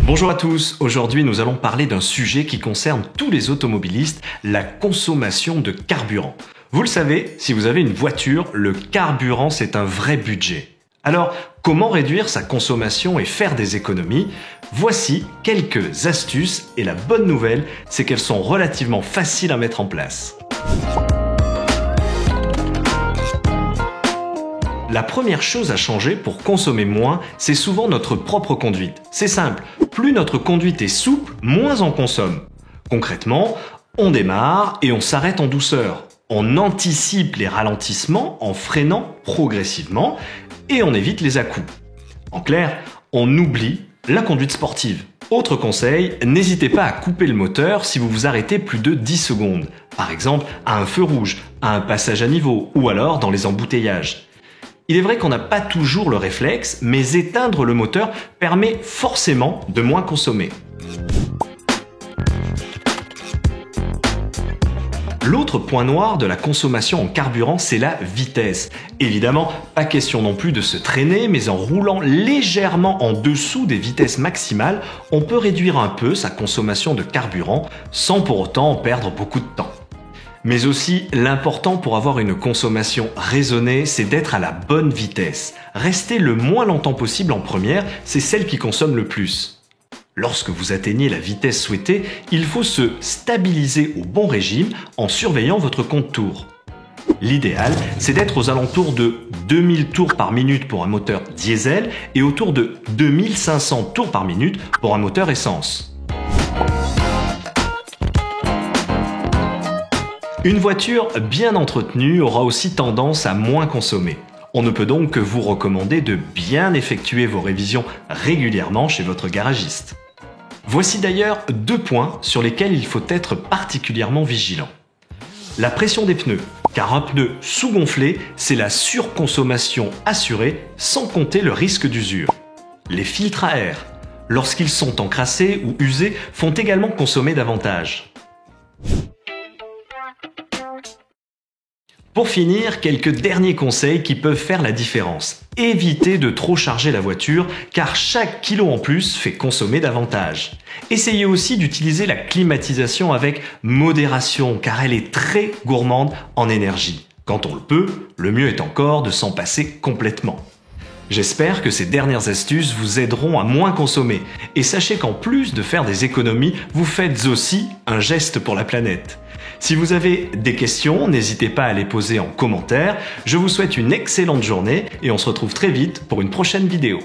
Bonjour à tous, aujourd'hui nous allons parler d'un sujet qui concerne tous les automobilistes, la consommation de carburant. Vous le savez, si vous avez une voiture, le carburant c'est un vrai budget. Alors, comment réduire sa consommation et faire des économies? Voici quelques astuces et la bonne nouvelle, c'est qu'elles sont relativement faciles à mettre en place. La première chose à changer pour consommer moins, c'est souvent notre propre conduite. C'est simple, plus notre conduite est souple, moins on consomme. Concrètement, on démarre et on s'arrête en douceur. On anticipe les ralentissements en freinant progressivement et on évite les à-coups. En clair, on oublie la conduite sportive. Autre conseil, n'hésitez pas à couper le moteur si vous vous arrêtez plus de 10 secondes. Par exemple, à un feu rouge, à un passage à niveau ou alors dans les embouteillages. Il est vrai qu'on n'a pas toujours le réflexe, mais éteindre le moteur permet forcément de moins consommer. L'autre point noir de la consommation en carburant, c'est la vitesse. Évidemment, pas question non plus de se traîner, mais en roulant légèrement en dessous des vitesses maximales, on peut réduire un peu sa consommation de carburant sans pour autant en perdre beaucoup de temps. Mais aussi, l'important pour avoir une consommation raisonnée, c'est d'être à la bonne vitesse. Rester le moins longtemps possible en première, c'est celle qui consomme le plus. Lorsque vous atteignez la vitesse souhaitée, il faut se stabiliser au bon régime en surveillant votre compte tours. L'idéal, c'est d'être aux alentours de 2000 tours par minute pour un moteur diesel et autour de 2500 tours par minute pour un moteur essence. Une voiture bien entretenue aura aussi tendance à moins consommer. On ne peut donc que vous recommander de bien effectuer vos révisions régulièrement chez votre garagiste. Voici d'ailleurs 2 points sur lesquels il faut être particulièrement vigilant. La pression des pneus, car un pneu sous-gonflé, c'est la surconsommation assurée sans compter le risque d'usure. Les filtres à air, lorsqu'ils sont encrassés ou usés, font également consommer davantage. Pour finir, quelques derniers conseils qui peuvent faire la différence. Évitez de trop charger la voiture car chaque kilo en plus fait consommer davantage. Essayez aussi d'utiliser la climatisation avec modération car elle est très gourmande en énergie. Quand on le peut, le mieux est encore de s'en passer complètement. J'espère que ces dernières astuces vous aideront à moins consommer. Et sachez qu'en plus de faire des économies, vous faites aussi un geste pour la planète. Si vous avez des questions, n'hésitez pas à les poser en commentaire. Je vous souhaite une excellente journée et on se retrouve très vite pour une prochaine vidéo.